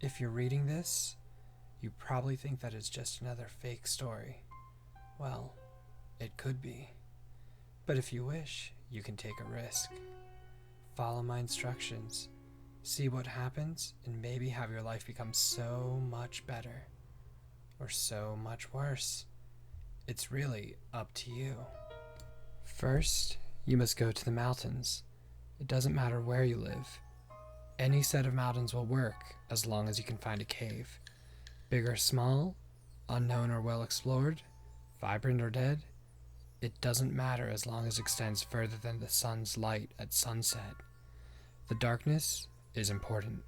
If you're reading this, you probably think that it's just another fake story. Well, it could be. But if you wish, you can take a risk. Follow my instructions, see what happens, and maybe have your life become so much better. Or so much worse. It's really up to you. First, you must go to the mountains. It doesn't matter where you live. Any set of mountains will work as long as you can find a cave. Big or small, unknown or well explored, vibrant or dead, it doesn't matter as long as it extends further than the sun's light at sunset. The darkness is important.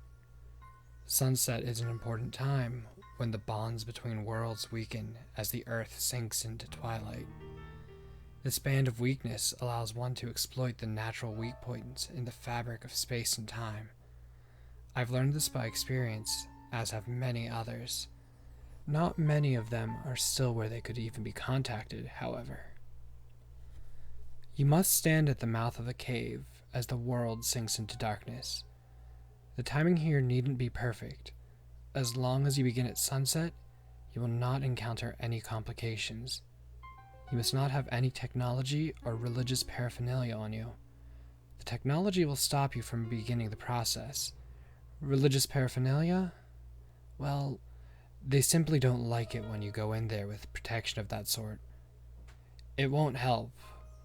Sunset is an important time when the bonds between worlds weaken as the earth sinks into twilight. This band of weakness allows one to exploit the natural weak points in the fabric of space and time. I've learned this by experience, as have many others. Not many of them are still where they could even be contacted, however. You must stand at the mouth of the cave as the world sinks into darkness. The timing here needn't be perfect. As long as you begin at sunset, you will not encounter any complications. You must not have any technology or religious paraphernalia on you. The technology will stop you from beginning the process. Religious paraphernalia? Well, they simply don't like it when you go in there with protection of that sort. It won't help,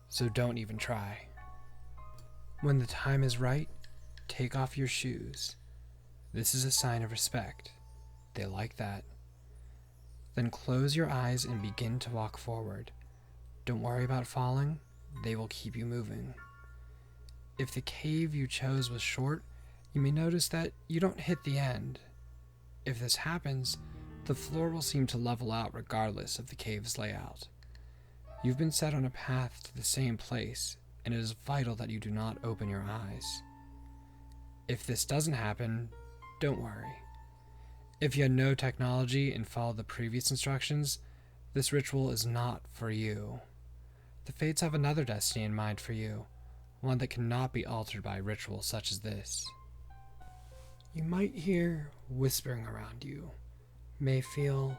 so don't even try. When the time is right, take off your shoes. This is a sign of respect. They like that. Then close your eyes and begin to walk forward. Don't worry about falling, they will keep you moving. If the cave you chose was short, you may notice that you don't hit the end. If this happens, the floor will seem to level out regardless of the cave's layout. You've been set on a path to the same place, and it is vital that you do not open your eyes. If this doesn't happen, don't worry. If you had no technology and followed the previous instructions, this ritual is not for you. The fates have another destiny in mind for you, one that cannot be altered by a ritual such as this. You might hear whispering around you, may feel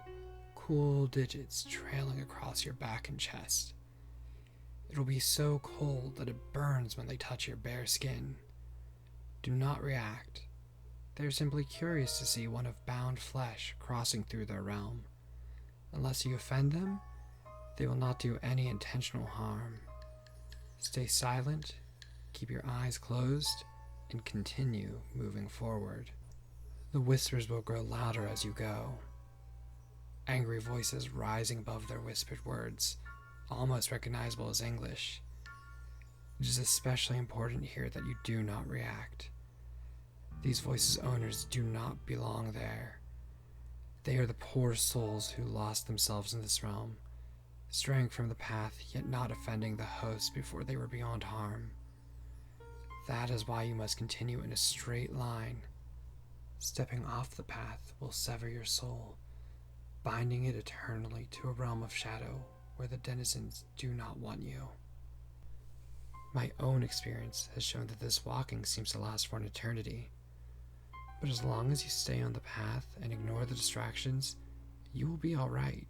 cool digits trailing across your back and chest. It will be so cold that it burns when they touch your bare skin. Do not react. They are simply curious to see one of bound flesh crossing through their realm. Unless you offend them, they will not do any intentional harm. Stay silent, keep your eyes closed, and continue moving forward. The whispers will grow louder as you go. Angry voices rising above their whispered words, almost recognizable as English. It is especially important here that you do not react. These voices' owners do not belong there. They are the poor souls who lost themselves in this realm, straying from the path yet not offending the host before they were beyond harm. That is why you must continue in a straight line. Stepping off the path will sever your soul, binding it eternally to a realm of shadow where the denizens do not want you. My own experience has shown that this walking seems to last for an eternity. But as long as you stay on the path and ignore the distractions, you will be alright.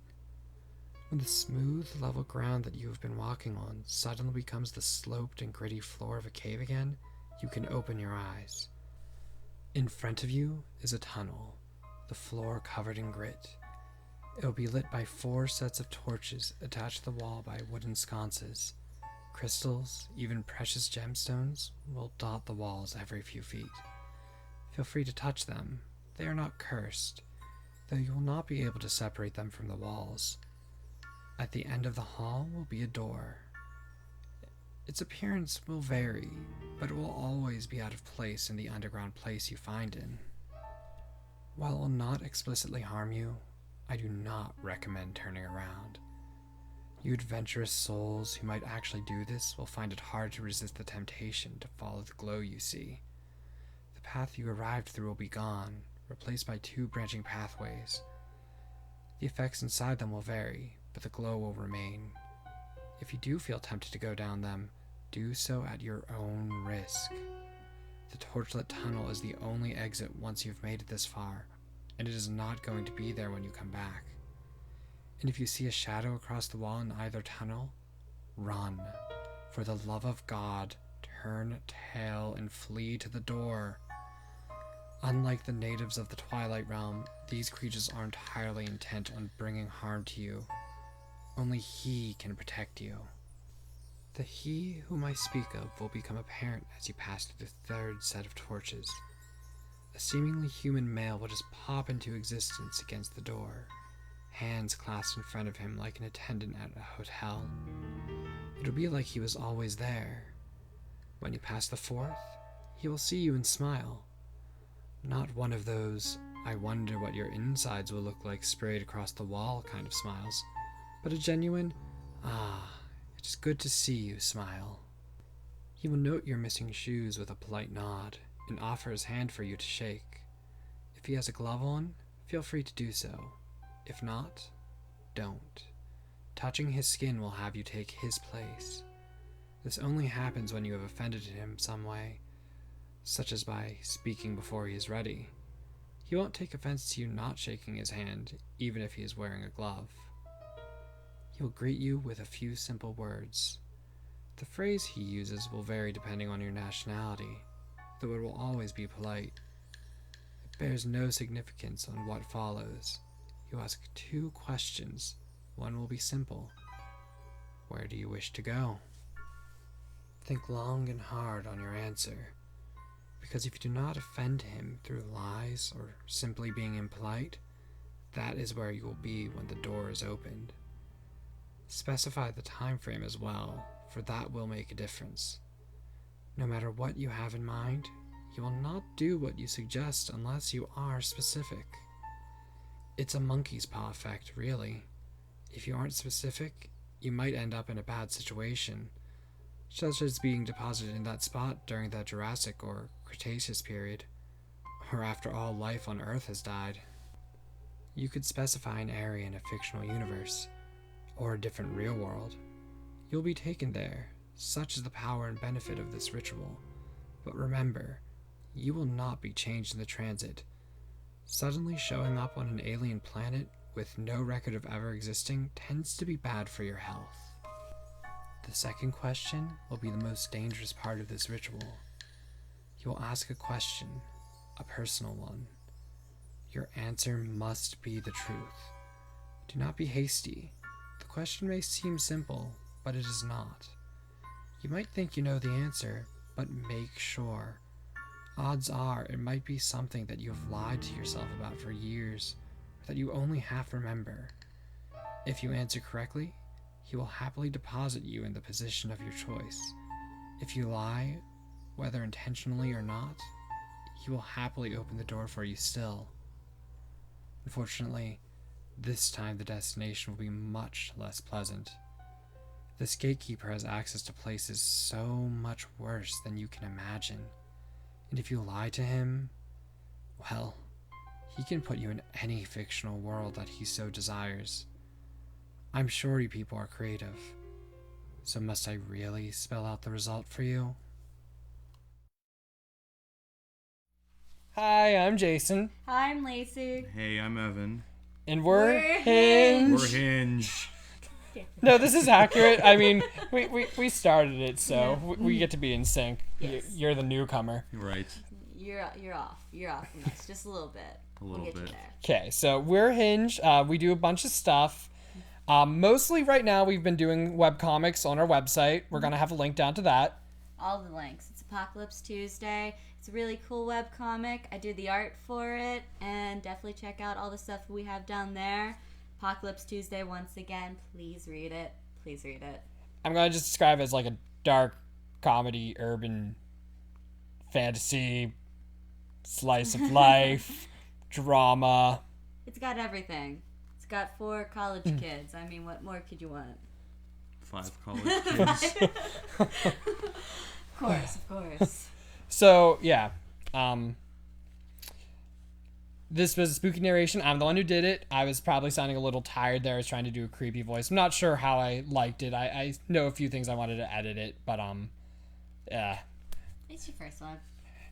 When the smooth, level ground that you have been walking on suddenly becomes the sloped and gritty floor of a cave again, you can open your eyes. In front of you is a tunnel, the floor covered in grit. It will be lit by 4 sets of torches attached to the wall by wooden sconces. Crystals, even precious gemstones, will dot the walls every few feet. Feel free to touch them. They are not cursed, though you will not be able to separate them from the walls. At the end of the hall will be a door. Its appearance will vary, but it will always be out of place in the underground place you find in. While it will not explicitly harm you, I do not recommend turning around. You adventurous souls who might actually do this will find it hard to resist the temptation to follow the glow you see. The path you arrived through will be gone, replaced by 2 branching pathways. The effects inside them will vary, but the glow will remain. If you do feel tempted to go down them, do so at your own risk. The torchlit tunnel is the only exit once you've made it this far, and it is not going to be there when you come back. And if you see a shadow across the wall in either tunnel, run. For the love of God, turn tail and flee to the door. Unlike the natives of the Twilight Realm, these creatures are entirely intent on bringing harm to you. Only he can protect you. The he whom I speak of will become apparent as you pass through the third set of torches. A seemingly human male will just pop into existence against the door, hands clasped in front of him like an attendant at a hotel. It'll be like he was always there. When you pass the fourth, he will see you and smile. Not one of those, I wonder what your insides will look like sprayed across the wall kind of smiles, but a genuine, it is good to see you smile. He will note your missing shoes with a polite nod and offer his hand for you to shake. If he has a glove on, feel free to do so. If not, don't. Touching his skin will have you take his place. This only happens when you have offended him some way, such as by speaking before he is ready. He won't take offense to you not shaking his hand, even if he is wearing a glove. He will greet you with a few simple words. The phrase he uses will vary depending on your nationality, though it will always be polite. It bears no significance on what follows. You ask 2 questions. One will be simple. Where do you wish to go? Think long and hard on your answer, because if you do not offend him through lies or simply being impolite, that is where you will be when the door is opened. Specify the time frame as well, for that will make a difference. No matter what you have in mind, he will not do what you suggest unless you are specific. It's a monkey's paw effect, really. If you aren't specific, you might end up in a bad situation, such as being deposited in that spot during the Jurassic or Cretaceous period, or after all life on Earth has died. You could specify an area in a fictional universe, or a different real world. You'll be taken there, such is the power and benefit of this ritual. But remember, you will not be changed in the transit. Suddenly showing up on an alien planet with no record of ever existing tends to be bad for your health. The second question will be the most dangerous part of this ritual. You will ask a question, a personal one. Your answer must be the truth. Do not be hasty. The question may seem simple, but it is not. You might think you know the answer, but make sure. Odds are it might be something that you have lied to yourself about for years, or that you only half remember. If you answer correctly, he will happily deposit you in the position of your choice. If you lie, whether intentionally or not, he will happily open the door for you still. Unfortunately, this time the destination will be much less pleasant. This gatekeeper has access to places so much worse than you can imagine. And if you lie to him, well, he can put you in any fictional world that he so desires. I'm sure you people are creative. So must I really spell out the result for you? Hi, I'm Jason. Hi, I'm Lacey. Hey, I'm Evan. And we're Hinge. We're Hinge. No, this is accurate. I mean, we started it, so we get to be in sync. Yes. You're the newcomer. Right. You're off. You're off from us just a little bit. A little We'll get bit. you there. Okay, so we're Hinge. We do a bunch of stuff. Mostly right now we've been doing webcomics on our website. We're going to have a link down to that. All the links. It's Apocalypse Tuesday. It's a really cool webcomic. I do the art for it, and definitely check out all the stuff we have down there. Apocalypse Tuesday, once again. Please read it. Please read it. I'm going to just describe it as like a dark comedy, urban fantasy, slice of life, drama. It's got everything. It's got 4 college kids. I mean, what more could you want? 5 college kids. Of course. So, yeah. This was a spooky narration. I'm the one who did it. I was probably sounding a little tired there. I was trying to do a creepy voice. I'm not sure how I liked it. I know a few things I wanted to edit it, but, yeah. It's your first one.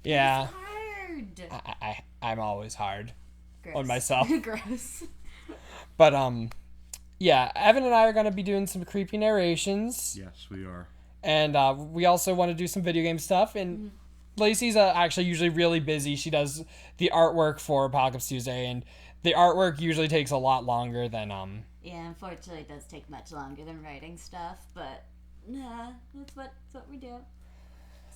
Yeah. It's hard. I'm always hard. Gross. on myself. Gross. But yeah, Evan and I are gonna be doing some creepy narrations, Yes, we are. and we also want to do some video game stuff. And Lacey's actually usually really busy. She does the artwork for Apocalypse Tuesday, and the artwork usually takes a lot longer than Yeah, unfortunately, it does take much longer than writing stuff, but nah, that's what we do.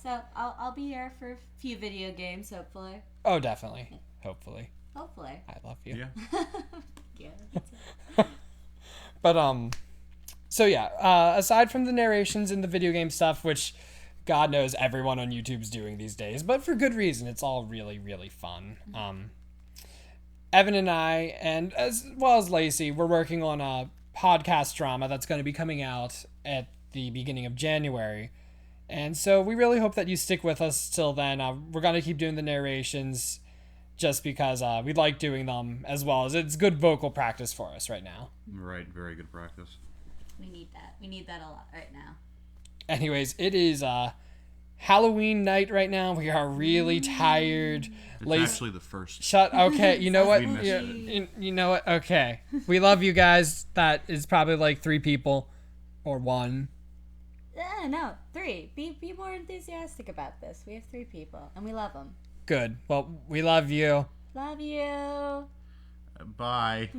So I'll be here for a few video games, hopefully. Oh, definitely. Hopefully. Hopefully. I love you. Yeah. Yeah. That's it. But so yeah, aside from the narrations and the video game stuff, which God knows everyone on YouTube's doing these days, but for good reason, it's all really, really fun. Evan and I, and as well as Lacey, we're working on a podcast drama that's going to be coming out at the beginning of January. And so we really hope that you stick with us till then. We're going to keep doing the narrations just because we like doing them, as well as it's good vocal practice for us right now. Right. Very good practice. We need that. We need that a lot right now. Anyways, it is Halloween night right now. We are really tired. It's actually the first. Shut. Okay, you know what? We missed it. You know what? Okay, we love you guys. That is probably like 3 people, or 1. No, 3. Be more enthusiastic about this. We have 3 people, and we love them. Good. Well, we love you. Love you. Bye.